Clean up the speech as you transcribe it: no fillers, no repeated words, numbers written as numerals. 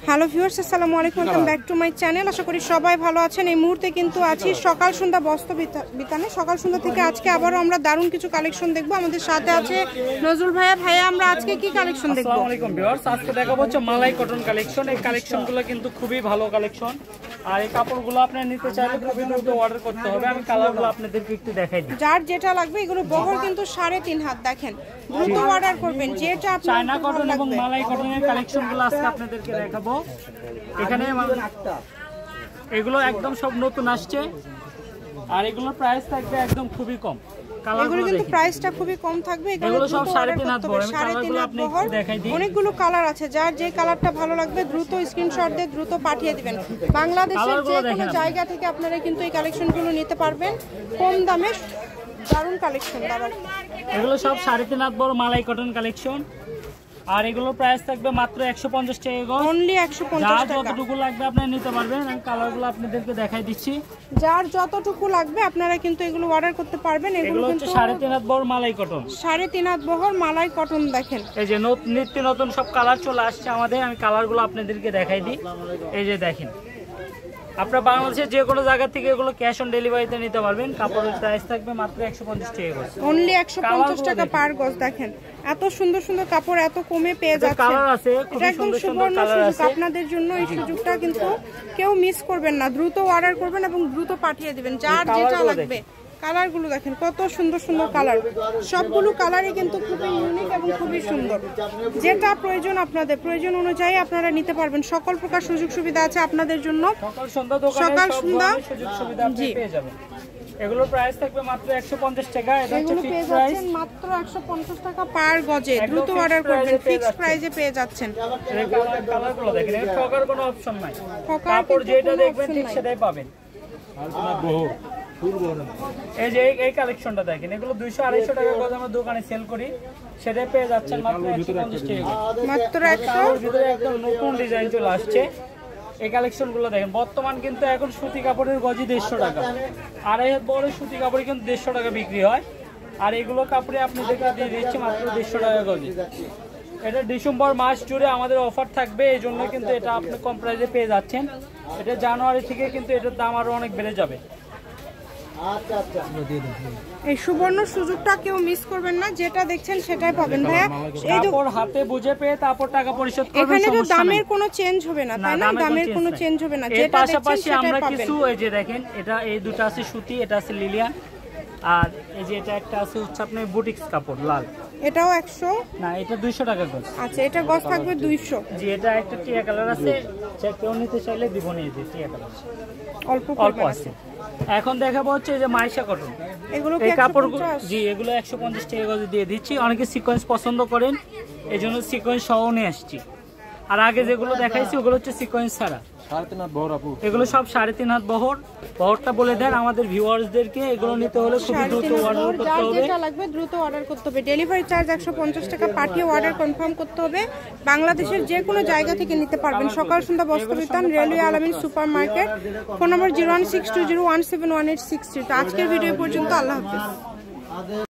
Hello viewers, আসসালামু আলাইকুম, welcome back to my channel. আশা করি সবাই ভালো আছেন। এই মুহূর্তে কিন্তু আছি সকাল সন্ধ্যা বস্ত্র বিতানে। সকাল সন্ধ্যা থেকে আজকে আবারও আমরা দারুণ কিছু কালেকশন দেখবো। আমাদের সাথে আছে নজরুল ভাইয়া। আমরা আজকে কি কালেকশন দেখবো? আসসালামু আলাইকুম ভিউয়ার্স, আজকে দেখাবো হচ্ছে মালাই কটন কালেকশন। এই কালেকশনগুলো কিন্তু খুবই ভালো কালেকশন, আর এই কাপড়গুলো আপনারা নিতে চাইলে খুবই দ্রুত অর্ডার করতে হবে। আমি কালারগুলো আপনাদেরকে একটু দেখাই দিই। যার যেটা লাগবে, এগুলো বহর কিন্তু 3.5 হাত। দেখেন, দ্রুত অর্ডার করবেন যেটা আপনার। চায়না কটন এবং মালাই কটনের কালেকশনগুলো আজকে আপনাদেরকে দেখাবো। এখানে এগুলো একদম সব নতুন আসছে, আর এগুলোর প্রাইস থাকবে একদম খুবই কম। এগুলো কিন্তু প্রাইসটা খুবই কম থাকবে। এগুলো সব 3.5 হাত বড়। আমি কালারগুলো আপনাদেরকে দেখাই দিই। অনেকগুলো কালার আছে, যার যে কালারটা ভালো লাগবে দ্রুত স্ক্রিনশট দিয়ে দ্রুত পাঠিয়ে দিবেন। বাংলাদেশের যে কোনো জায়গা থেকে আপনারা কিন্তু এই কালেকশনগুলো নিতে পারবেন কম দামে। দারুণ কালেকশন। এগুলো সব 3.5 হাত বড় মালাই কটন কালেকশন, আর এগুলোর প্রাইস থাকবে মাত্র 150 টাকা গজ। অনলি 150 টাকা। যতটুকু লাগবে আপনারা নিতে পারবেন। আমি কালারগুলো আপনাদেরকে দেখাই দিচ্ছি। যার যতটুকু লাগবে আপনারা কিন্তু এগুলো অর্ডার করতে পারবেন। এগুলো হচ্ছে 3.5 হাত বড় মালাই কটন। 3.5 হাত বহর মালাই কটন। দেখেন, এই যে নিত্য নতুন সব কালার চলে আসছে আমাদের। আমি কালারগুলো আপনাদেরকে দেখাই দিই। এই যে দেখেন, আপনারা বাংলাদেশের যে কোনো জায়গা থেকে এগুলো ক্যাশ অন ডেলিভারিতে নিতে পারবেন। কাপড়ের প্রাইস থাকবে মাত্র 150 টাকা গজ। অনলি 150 টাকা পার গজ। দেখেন, এত সুন্দর সুন্দর কাপড় এত কমে পেয়ে যাচ্ছে। কালার আছে, খুব সুন্দর সুন্দর কালার আছে আপনাদের জন্য। এই সুযোগটা কিন্তু কেউ মিস করবেন না। দ্রুত অর্ডার করবেন এবং দ্রুত পাঠিয়ে দিবেন। যার যেটা লাগবে। কালারগুলো দেখেন, কত সুন্দর সুন্দর কালার। সবগুলো কালারই কিন্তু খুবই ইউনিক এবং খুবই সুন্দর। যেটা প্রয়োজন আপনাদের প্রয়োজন অনুযায়ী আপনারা নিতে পারবেন। সকল প্রকার সুযোগ সুবিধা আছে আপনাদের জন্য। সকাল সন্ধ্যা সুযোগ সুবিধা আপনি পেয়ে যাবেন। এগুলোর প্রাইস থাকবে মাত্র 150 টাকা। এটা হচ্ছে ফিক্স প্রাইস, মাত্র 150 টাকা পার গজে। দ্রুত অর্ডার করবেন, ফিক্স প্রাইসে পেয়ে যাচ্ছেন। এই কালারগুলো দেখেন, এর ঠকার কোনো অপশন নাই। কাপড় যেটা দেখবেন ঠিক সেটাই পাবেন। এই যে এই কালেকশনটা দেখেন, এগুলো 200-250 টাকা গজ আমরা দোকানে সেল করি, সেটাই পেয়ে যাচ্ছেন মাত্র 150 টাকা। মাত্র 100 এর ভিতরে একদম নতুন ডিজাইন চলে আসছে। এই কালেকশনগুলো দেখেন, বর্তমান কিন্তু এখন সুতি কাপড়ের গজই 150 টাকা। 2.5 হাত বড় সুতি কাপড় কিন্তু 150 টাকা বিক্রি হয়, আর এগুলো কাপড়ে আপনাদেরকে দিয়ে দিচ্ছি মাত্র 150 টাকা গজে। এটা ডিসেম্বর মাস জুড়ে আমাদের অফার থাকবে, এই জন্য কিন্তু এটা আপনি কম প্রাইসে পেয়ে যাচ্ছেন। এটা জানুয়ারি থেকে কিন্তু এটার দাম আরো অনেক বেড়ে যাবে। এই সুবর্ণ সুযোগটা কেউ মিস করবেন না। যেটা দেখছেন সেটাই পাবেন ভাইয়া। এই কাপড় হাতে বুঝে পেয়ে তারপর টাকা পরিশোধ করবেন। এখানে তো দামের কোনো চেঞ্জ হবে না, তাই না? দামের কোনো চেঞ্জ হবে না। যেটা পাশাপাশি আমরা কিছু এই যে দেখেন, এটা এই দুটো আছে সুতি, এটা আছে লিলিয়ান, আর এই যে এটা একটা আছে হচ্ছে আপনার বুটিক্স কাপড় লাল। এটাও 100 না, এটা 200 টাকা গজ। আচ্ছা, এটা গজ থাকবে 200। জি, এটা একটা টিয়া কালার আছে, কেউ নিতে চাইলে দিব নিয়ে দিই। টিয়া কালার অল্প আছে। এখন দেখাবো হচ্ছে এই যে মাইশা কটন। এই কাপড়গুলো জি, এগুলো 150 টাকা গজে দিয়ে দিচ্ছি। অনেকে সিকোয়েন্স পছন্দ করেন, এই জন্য সিকোয়েন্স সহ নিয়ে আসছি। আর আগে যেগুলো দেখাইছি ওগুলো হচ্ছে সিকোয়েন্স ছাড়া। এগুলো সব 3.5 হাত বহর। বহরটা বলে দেন আমাদের ভিউয়ার্সদেরকে। এগুলো নিতে হলে খুব দ্রুত অর্ডার করতে হবে। যেটা লাগবে দ্রুত অর্ডার করতে হবে। ডেলিভারি চার্জ 150 টাকা পাঠিয়ে অর্ডার কনফার্ম করতে হবে। বাংলাদেশের যে কোনো জায়গা থেকে নিতে পারবেন। সকাল সন্ধ্যা বস্ত্র বিতান, রেলওয়ে আলামিন সুপার মার্কেট। ফোন নম্বর 01620171863। তো আজকের ভিডিও পর্যন্ত। আল্লাহ হাফেজ।